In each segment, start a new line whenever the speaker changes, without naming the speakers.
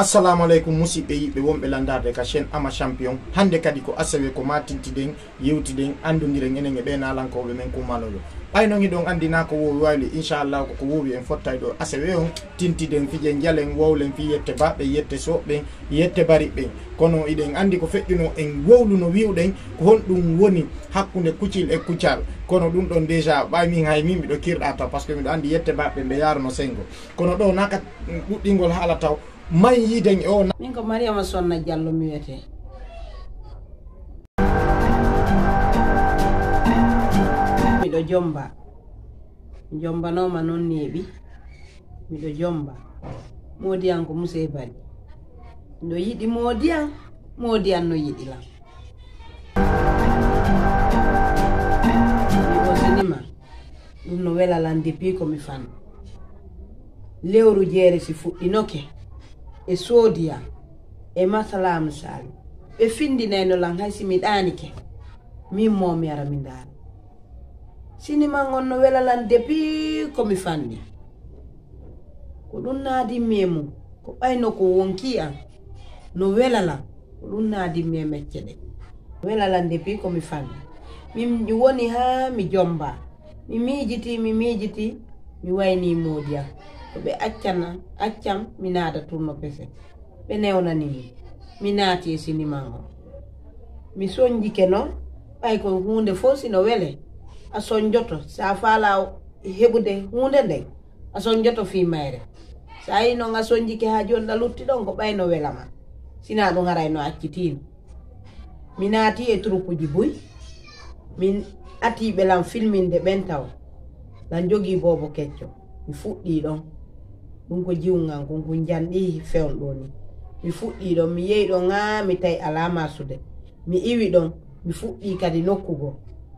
Assalamu alaikum musidɓe yiɓɓe wonɓe landarde ka chaîne Ama Champion. Hande kadi ko asawe ko matintiden yewtiden andodiren enen e ɓe nalankoɓe men kumalolo ɓayno hiɗon andina ko wowi wayli inchallah ko wowi en fottay ɗo asawe on tintiden fijen jalen wowlen fi yette baɓe yette soɓɓe yette bariɓe kono iɗen andi ko feƴƴuno en wowluno wiwɗen ko honɗum woni hakkude kuccil e kuccal kono ɗum ɗon déjà ɓay min hay min miɗo kirɗa taw par ce que miɗo andi yette baɓe ɓe yaruno sengo kono ɗo naka ɗuɗɗingol haala taw may yiden e o
min ko Mariama Sonna Diallo mi wiyete miɗo jombanoma noon neeɓi miɗo jomba modiyan ko Musey Bari miɗo yiɗi modiyan no yiɗilam mi o sinima ɗum no welalan depuis ko mi fan lewru jeere si fuɗɗinoke e soodiya e Masalamu Sali ɓe findinayno lan hay si mi ɗanike min mo mi ara mi ndaara sinima ngon no welalan depuis ko mi fanni ko ɗum naadinmi e mum ko ɓayno ko wonki an no welalan ko ɗum naadinmi e mecce ɗe welalan depuis ko mi fanni min woni ha mi jomba mi miijiti mi wayni modiyan ko ɓe accam mi naata turno pese ɓe newnanimi mi naati e sinima o mi soñjike noon ɓay ko hunde fof sino wele a soñjoto sa faala heɓude hunde nden a soñjoto fi mayre sa yi noon a soñjike ha joni ɗa lutti ɗon ko ɓayno welama sina ɗum haray no accitino mi naati e troupe ji buy min ati ɓe lan filminde ɓen taw lan jogui bobo kecco mi fuɗɗi ɗon ɗum ko jiwngan kon ko janɗi fewn ɗo ni mi fuɗɗi ɗon mi yehi ɗon ha mi tawi alama sude mi iwi ɗon mi fuɗɗi kadi nokkugo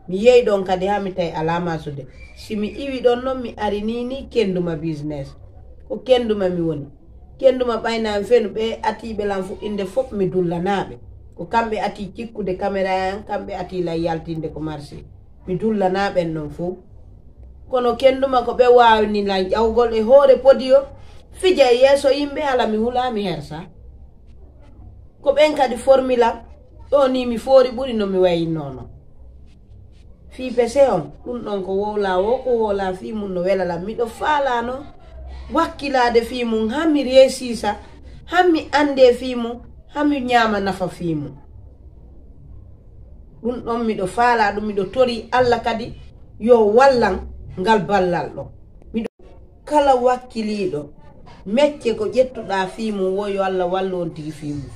mi yehi ɗon kadi ha mi tawi alama sude si mi iwi ɗon noon mi ari ni kenduma business ko kenduma mi woni kenduma ɓaynami fenu ɓe atiɓe lan fuɗɗinde fof mi dullanaɓe ko kamɓe ati cikkude caméra en kamɓe ati lan yaltinde ko marché mi dullanaɓen noon fof kono kenduma ko ɓe wawni lan ƴawgol e hoore podiyo fija e yeeso yimɓe ala mi hulami hersa ko ɓen kadi formulam ɗo ni mi foori ɓuri no mi wayinnono fi pese on ɗum ɗon ko wowla wo ko wola fi mum no welalam miɗo faalano wakkilade fi mum hammi resisa hammi ande fi mum hammi ñama nafa fi mum ɗum ɗon miɗo faala ɗum miɗo tori Allah kadi yo wallan ngal ballal ɗo miɗo kala wakkiliɗo mecce ko ƴettuɗa fi mum wo yo Allah wallu on tigi fi mum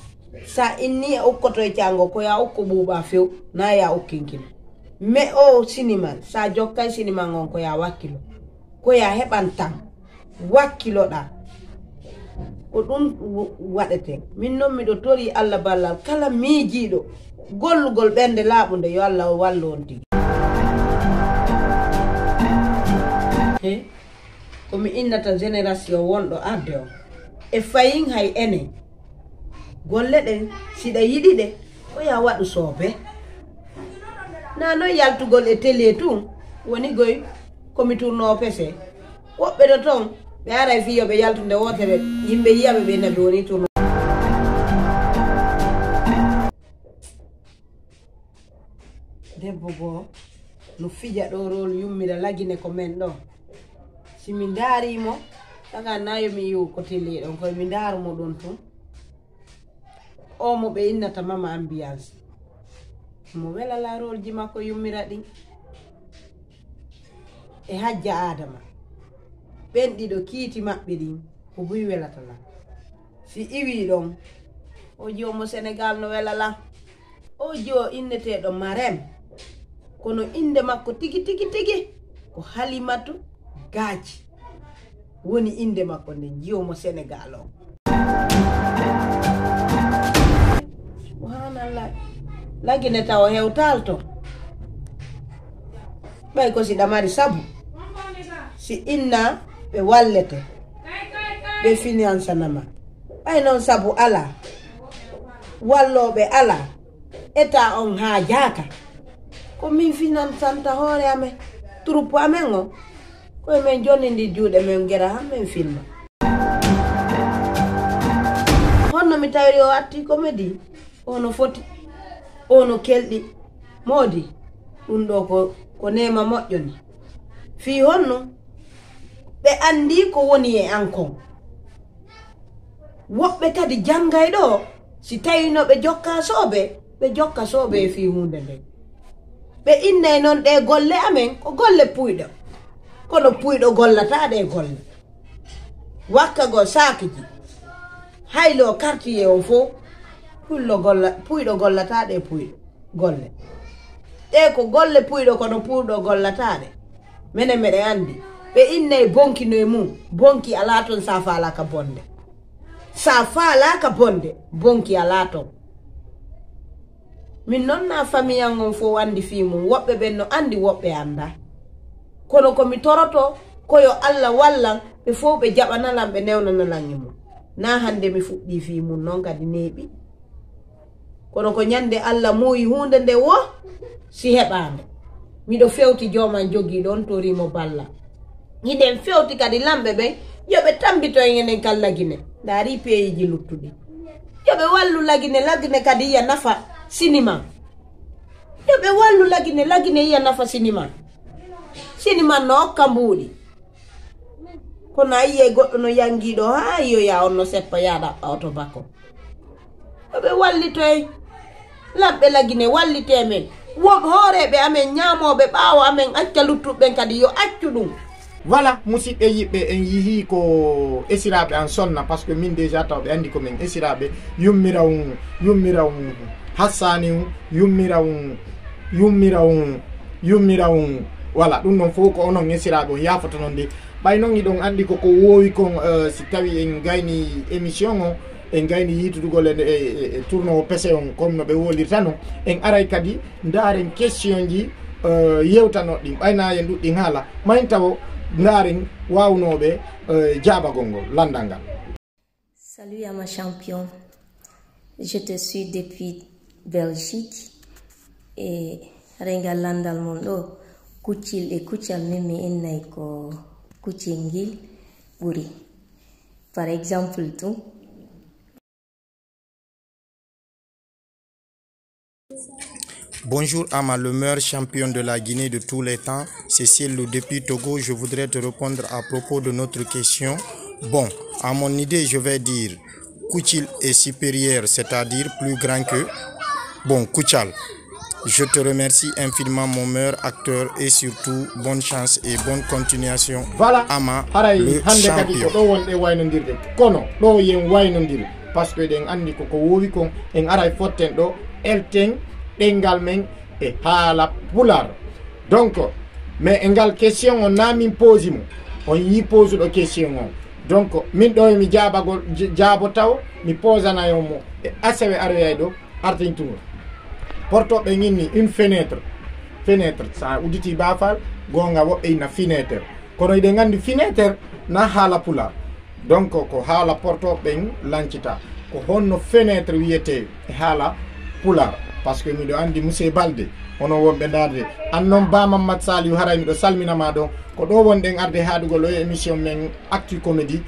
sa inni e ukkoto e cango ko ya ukko ɓuuɓa few na ya ukkinkino mais o siniman sa jokkay siniman on ko ya wakkilo ko ya heɓan tan wakkiloɗa ko ɗum waɗete min noon miɗo tori Allah ballal kala miijiɗo gollugol ɓernde laaɓude yo Allah wallu on tigi komi innata génération wonɗo arde o e fayin hay enen golle ɗen siɗa yiɗi ɗe ko ya waɗu soobe na noon yaltugol e télé tun woni goy komi tourno pese woɓɓe ɗo toon ɓe aray fiyo ɓe yaltude wotere yimɓe yiyaɓe ɓe naɓe woni tourno debbo goo no fija ɗo rol yummira lagine ko men ɗo si mi daarimo taga nayo mi yiwu ko télé ɗon koye mi daarumo ɗon tun o mo ɓe innata mama ambiance mo welala rolji makko yummira ɗin e Hajja Adama ɓen ɗiɗo kiiti maɓɓe ɗin ko buy welatala si iwi ɗon o jomo Sénégal no welala o jo inneteɗo Marème kono inde makko tigi ko Halimatu Gadji woni inde makko nden jiyomo Sénégal o subhanallah lagine taw hewtal to ɓay ko si ɗamari sabu si inna ɓe wallete ɓe finance nama ɓay noon sabu ala walloɓe ala état on ha jaaka ko min financanta hoore amen troupe amen o koye men jonni ndi juuɗe men gera han men filma mi tawri o atti comédie ono foti ono kelɗi moodi ɗum ɗo ko nema moƴƴoni fi honno ɓe andi ko woni e an kon woɓɓe kadi jangay ɗo si tawino ɓe jokka soɓe e fi hunde nde ɓe innay noon ɗe golle amen ko golle puyɗo kono puyɗo gollataɗe e golle wakka go sakiji haylo quartier o fo puyɗo gollataɗe e puyɗo golle ɗe ko golle puyɗo kono puyɗo gollataɗe minen meɗen andi ɓe innay bonki noye mum bonki ala ton sa falaka bonde sa falaka bonde bonki ala ton min noon na famille an on fo andi fi mum woɓɓe ɓen no andi woɓɓe anda kono komi toroto koyo Allah wallan ɓe fof ɓe jaɓanalan ɓe newnanalan e mum na hande mi fuɗɗi fi mum noon kadi neeɓi kono ko ñande Allah muuyi hunde nde wo si heɓande miɗo fewti joman jogii ɗon torimo balla hiɗen fewti kadi lamɓe ɓen yoɓe tambito enen kal lagine ndaari peeyiji luttuɗi yoɓe wallu lagine kadi yiya nafa cinéma yoɓe wallu lagine yiya nafa cinéma no hokka mbuuɗi kono a yiye goɗɗo no yangiɗo ha yiyoya on no seppa ya ɗaɓɓa oto bakko yoɓe wallitoy lamɓe lagine wallite men woɓ hooreɓe amen ñaamoɓe ɓaawo amen acca luttuɓɓen kadi yo accu ɗum
voilà musidɓe yiɓɓe en yihi ko esiraɓe an sonna par ce que min déjà tawɓe andi komin esiraɓe yummiraw hassani yummiraw voilà ɗum noon fof ko onon esiraɓe on yafata noon de ɓay noon iɗon andi koko wowi kon si tawi en gayni émission o en gayni yitudugol e tourno pese on comme no ɓe wolirta no en aray kadi ndaren question ji yewtanoɗ ɗin ɓayna en ɗuɗɗin haala mayin taw ndaren wawnoɓe jaabagol ngol landal ngal.
Salut à ma champion, je te suis depuis Belgique et rengal landal mon ɗo kuccil e kuccal min mi innay ko kuccel ngil ɓuri par exemple tout.
Bonjour Ama, le meilleur champion de la Guinée de tous les temps, Cécile depuis Togo. Je voudrais te répondre à propos de notre question. Bon, à mon idée, je vais dire Kuchil est supérieur, c'est-à-dire plus grand que Kuchal. Je te remercie infiniment mon meilleur acteur et surtout bonne chance et bonne continuation. Voilà, Ama, le champion. Parce que den andi ko wowi kon en aray fotten ɗo elten ɗengal men e haala pular. Donc mais engal question on namin pose mo on yi pose ɗo question on. Donc min ɗo mi jaabo taw mi posana yo mo e asewe aroyay ɗo artin tour portoɓe ginni une fenêtre sa uditi bafal gonga woɓɓe ina fenêtre kono iɗen gandi fenêtre na haala pular. Donc ko haala portoɓen lancita ko honno fenêtre wiyete e haala pular parce que miɗo andi monsieur Balde hono wonɓe darde an noon Ba Mamadou Saliou haray miɗo salminama ɗo ko ɗo wonɗen arde haadugol o émission men Actu Comédie